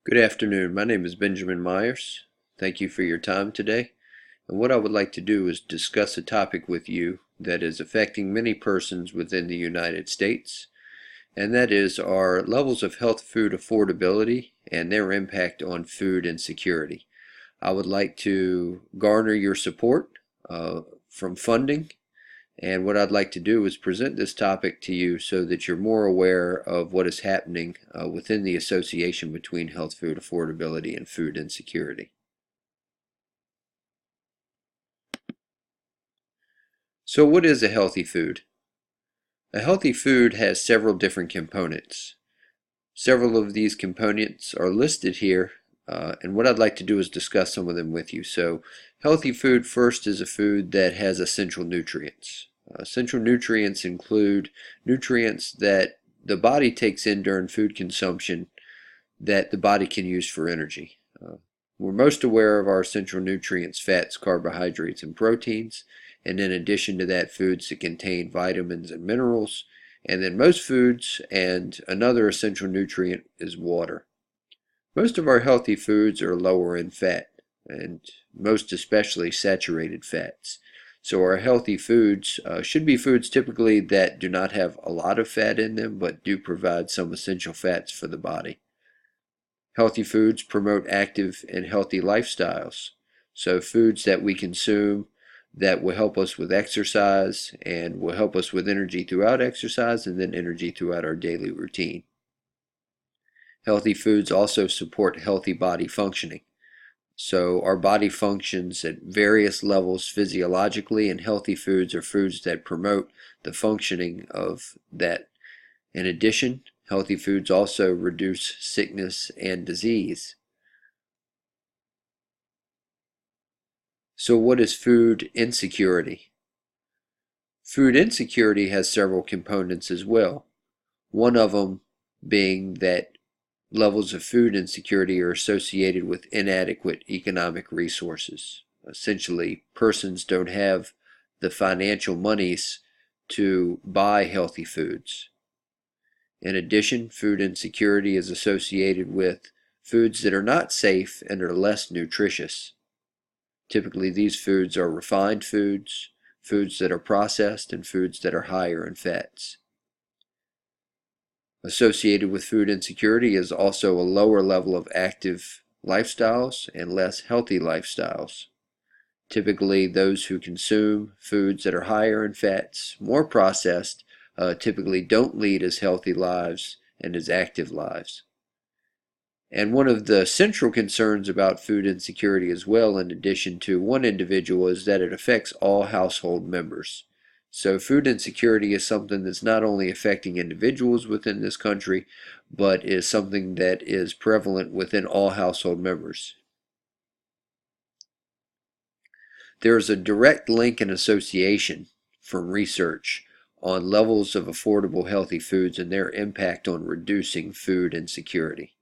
Good afternoon. My name is Benjamin Myers. Thank you for your time today. And what I would like to do is discuss a topic with you that is affecting many persons within the United States, and that is our levels of health food affordability and their impact on food insecurity. I would like to garner your support from funding, and what I'd like to do is present this topic to you so that you're more aware of what is happening within the association between health food affordability and food insecurity. So what is a healthy food? A healthy food has several different components. Several of these components are listed here, and what I'd like to do is discuss some of them with you. So healthy food first is a food that has essential nutrients. Essential nutrients include nutrients that the body takes in during food consumption that the body can use for energy. We're most aware of our essential nutrients: fats, carbohydrates, and proteins. And in addition to that, foods that contain vitamins and minerals. And then most foods, and another essential nutrient is water. Most of our healthy foods are lower in fat, and most especially saturated fats. So our healthy foods should be foods typically that do not have a lot of fat in them, but do provide some essential fats for the body. Healthy foods promote active and healthy lifestyles. So foods that we consume that will help us with exercise and will help us with energy throughout exercise and then energy throughout our daily routine. Healthy foods also support healthy body functioning. So our body functions at various levels physiologically, and healthy foods are foods that promote the functioning of that. In addition, healthy foods also reduce sickness and disease. So what is food insecurity? Food insecurity has several components as well. One of them being that levels of food insecurity are associated with inadequate economic resources. Essentially, persons don't have the financial monies to buy healthy foods. In addition, food insecurity is associated with foods that are not safe and are less nutritious. Typically, these foods are refined foods, foods that are processed, and foods that are higher in fats. Associated with food insecurity is also a lower level of active lifestyles and less healthy lifestyles. Typically, those who consume foods that are higher in fats, more processed, typically don't lead as healthy lives and as active lives. And one of the central concerns about food insecurity as well, in addition to one individual, is that it affects all household members. So food insecurity is something that's not only affecting individuals within this country, but is something that is prevalent within all household members. There is a direct link and association from research on levels of affordable healthy foods and their impact on reducing food insecurity.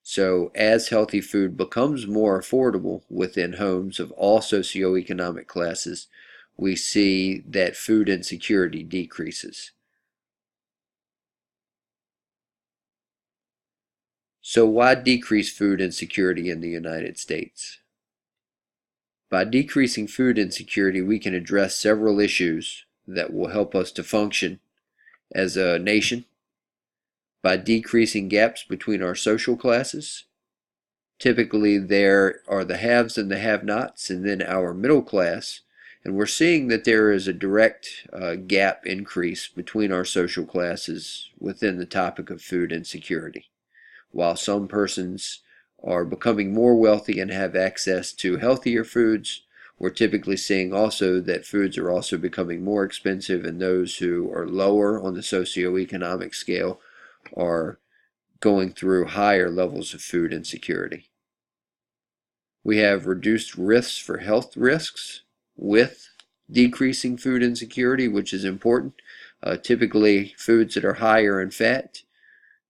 So as healthy food becomes more affordable within homes of all socioeconomic classes, we see that food insecurity decreases. So why decrease food insecurity in the United States? By decreasing food insecurity, we can address several issues that will help us to function as a nation. By decreasing gaps between our social classes. Typically there are the haves and the have-nots, and then our middle class, and we're seeing that there is a direct gap increase between our social classes within the topic of food insecurity. While some persons are becoming more wealthy and have access to healthier foods, we're typically seeing also that foods are also becoming more expensive, and those who are lower on the socioeconomic scale are going through higher levels of food insecurity. We have reduced risks for health risks with decreasing food insecurity, which is important. Typically, foods that are higher in fat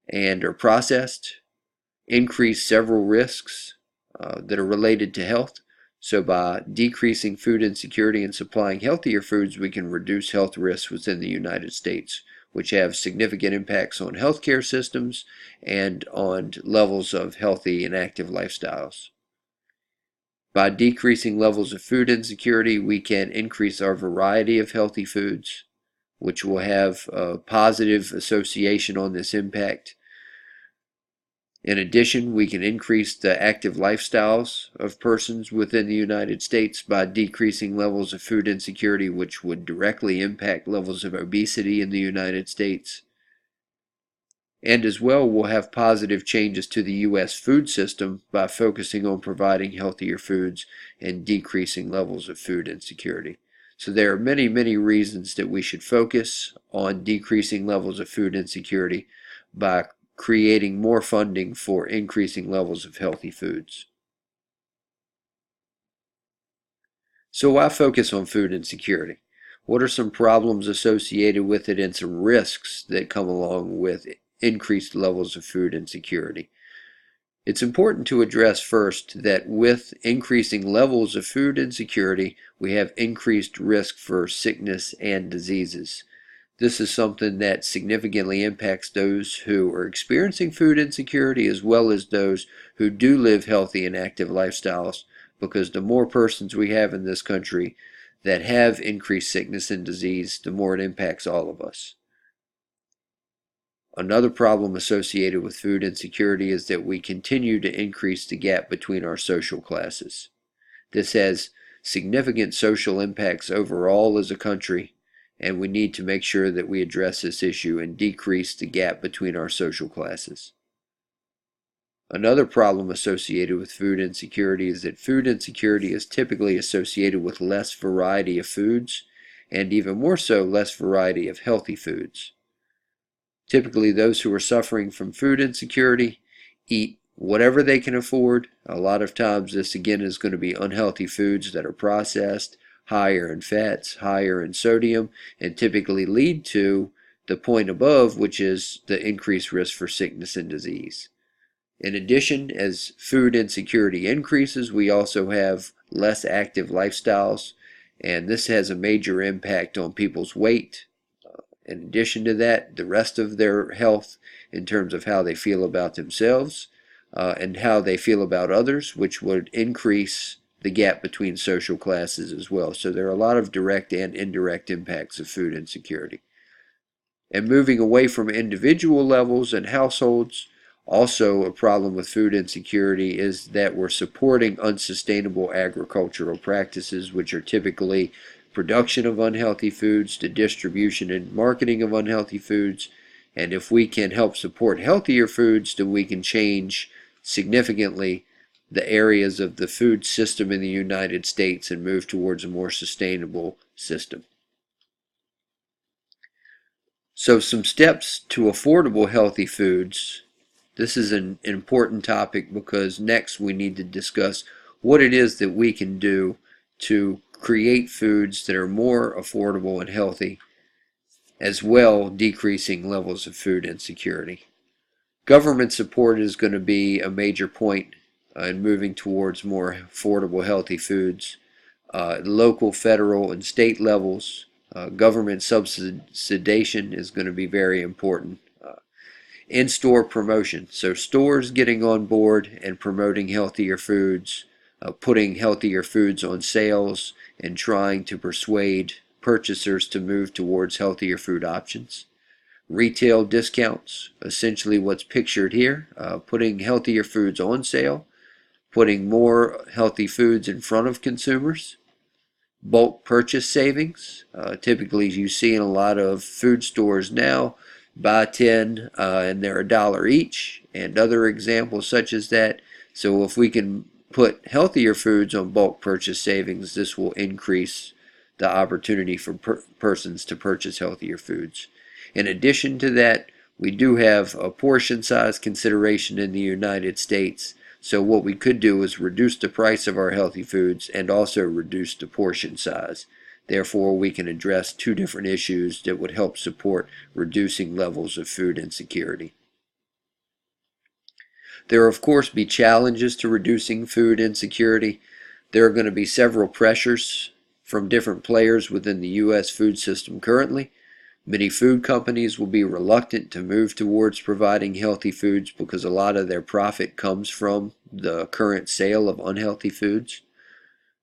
and are processed increase several risks that are related to health. So by decreasing food insecurity and supplying healthier foods, we can reduce health risks within the United States, which have significant impacts on healthcare systems and on levels of healthy and active lifestyles. By decreasing levels of food insecurity, we can increase our variety of healthy foods, which will have a positive association on this impact. In addition, we can increase the active lifestyles of persons within the United States by decreasing levels of food insecurity, which would directly impact levels of obesity in the United States. And as well, we'll have positive changes to the U.S. food system by focusing on providing healthier foods and decreasing levels of food insecurity. So there are many, many reasons that we should focus on decreasing levels of food insecurity by creating more funding for increasing levels of healthy foods. So why focus on food insecurity? What are some problems associated with it and some risks that come along with increased levels of food insecurity? It's important to address first that with increasing levels of food insecurity, we have increased risk for sickness and diseases. This is something that significantly impacts those who are experiencing food insecurity as well as those who do live healthy and active lifestyles, because the more persons we have in this country that have increased sickness and disease, the more it impacts all of us. Another problem associated with food insecurity is that we continue to increase the gap between our social classes. This has significant social impacts overall as a country, and we need to make sure that we address this issue and decrease the gap between our social classes. Another problem associated with food insecurity is that food insecurity is typically associated with less variety of foods, and even more so, less variety of healthy foods. Typically, those who are suffering from food insecurity eat whatever they can afford. A lot of times this again is going to be unhealthy foods that are processed, higher in fats, higher in sodium, and typically lead to the point above, which is the increased risk for sickness and disease. In addition, as food insecurity increases, we also have less active lifestyles, and this has a major impact on people's weight. In addition to that, the rest of their health in terms of how they feel about themselves and how they feel about others, which would increase the gap between social classes as well. So there are a lot of direct and indirect impacts of food insecurity. And moving away from individual levels and households, also a problem with food insecurity is that we're supporting unsustainable agricultural practices, which are typically production of unhealthy foods, the distribution and marketing of unhealthy foods. And if we can help support healthier foods, then we can change significantly the areas of the food system in the United States and move towards a more sustainable system. So some steps to affordable healthy foods. This is an important topic because next we need to discuss what it is that we can do to create foods that are more affordable and healthy, as well decreasing levels of food insecurity. Government support is going to be a major point in moving towards more affordable healthy foods. Local, federal, and state levels, government subsidization is going to be very important. In-store promotion, so stores getting on board and promoting healthier foods, putting healthier foods on sales, and trying to persuade purchasers to move towards healthier food options. Retail discounts, essentially what's pictured here, putting healthier foods on sale, putting more healthy foods in front of consumers. Bulk purchase savings, typically you see in a lot of food stores now, buy 10 and they're $1 each, and other examples such as that. So if we can put healthier foods on bulk purchase savings, this will increase the opportunity for persons to purchase healthier foods. In addition to that, we do have a portion size consideration in the United States. So what we could do is reduce the price of our healthy foods and also reduce the portion size. Therefore, we can address two different issues that would help support reducing levels of food insecurity. There will, of course, be challenges to reducing food insecurity. There are going to be several pressures from different players within the U.S. food system currently. Many food companies will be reluctant to move towards providing healthy foods because a lot of their profit comes from the current sale of unhealthy foods.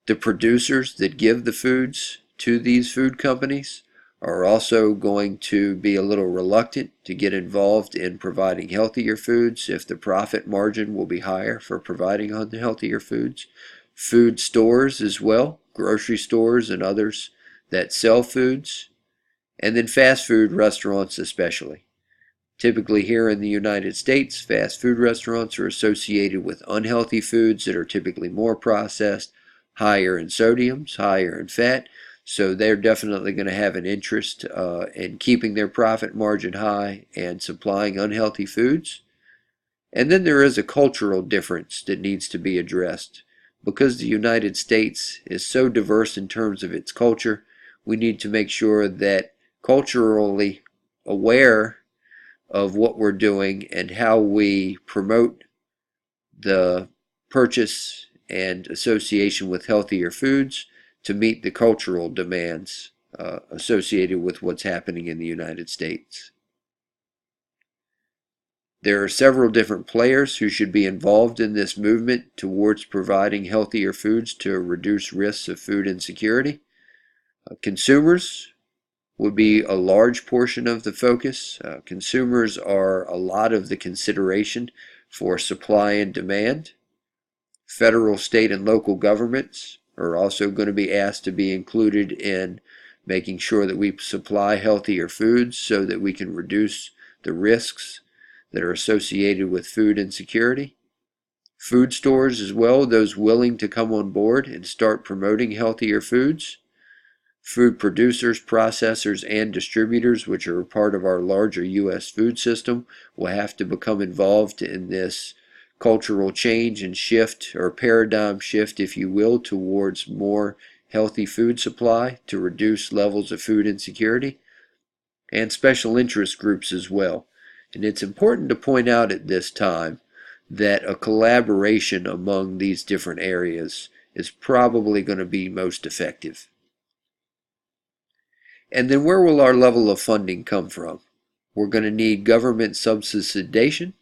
The producers that give the foods to these food companies are also going to be a little reluctant to get involved in providing healthier foods if the profit margin will be higher for providing unhealthier foods. Food stores as well, grocery stores and others that sell foods, and then fast food restaurants especially. Typically here in the United States, fast food restaurants are associated with unhealthy foods that are typically more processed, higher in sodiums, higher in fat, so they're definitely going to have an interest in keeping their profit margin high and supplying unhealthy foods. And then there is a cultural difference that needs to be addressed. Because the United States is so diverse in terms of its culture, we need to make sure that culturally aware of what we're doing and how we promote the purchase and association with healthier foods to meet the cultural demands associated with what's happening in the United States. There are several different players who should be involved in this movement towards providing healthier foods to reduce risks of food insecurity. Consumers would be a large portion of the focus. Consumers are a lot of the consideration for supply and demand. Federal, state, and local governments are also going to be asked to be included in making sure that we supply healthier foods so that we can reduce the risks that are associated with food insecurity. Food stores as well, those willing to come on board and start promoting healthier foods. Food producers, processors, and distributors, which are a part of our larger U.S. food system, will have to become involved in this cultural change and shift, or paradigm shift, if you will, towards more healthy food supply to reduce levels of food insecurity, and special interest groups as well. And it's important to point out at this time that a collaboration among these different areas is probably going to be most effective. And then where will our level of funding come from? We're going to need government subsidization,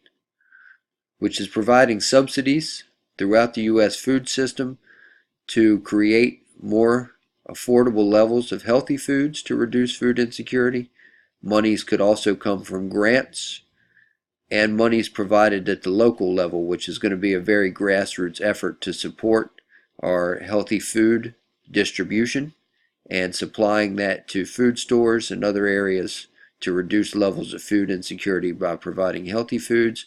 which is providing subsidies throughout the U.S. food system to create more affordable levels of healthy foods to reduce food insecurity. Monies could also come from grants and monies provided at the local level, which is going to be a very grassroots effort to support our healthy food distribution and supplying that to food stores and other areas to reduce levels of food insecurity by providing healthy foods.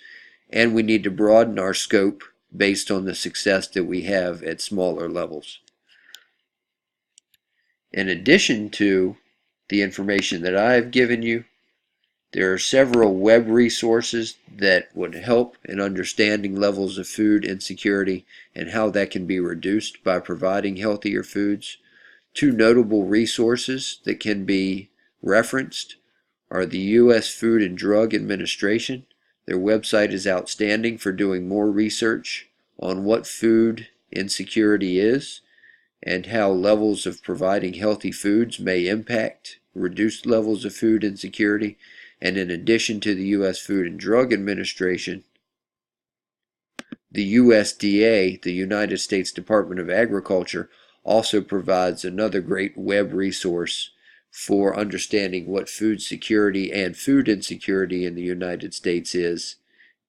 And we need to broaden our scope based on the success that we have at smaller levels. In addition to the information that I have given you, there are several web resources that would help in understanding levels of food insecurity and how that can be reduced by providing healthier foods. Two notable resources that can be referenced are the U.S. Food and Drug Administration. Their website is outstanding for doing more research on what food insecurity is and how levels of providing healthy foods may impact reduced levels of food insecurity. And in addition to the U.S. Food and Drug Administration, the USDA, the United States Department of Agriculture, also provides another great web resource for understanding what food security and food insecurity in the United States is,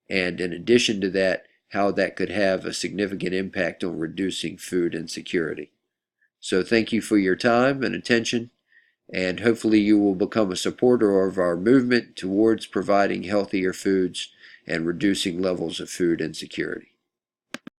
and in addition to that, how that could have a significant impact on reducing food insecurity. So thank you for your time and attention, and hopefully you will become a supporter of our movement towards providing healthier foods and reducing levels of food insecurity.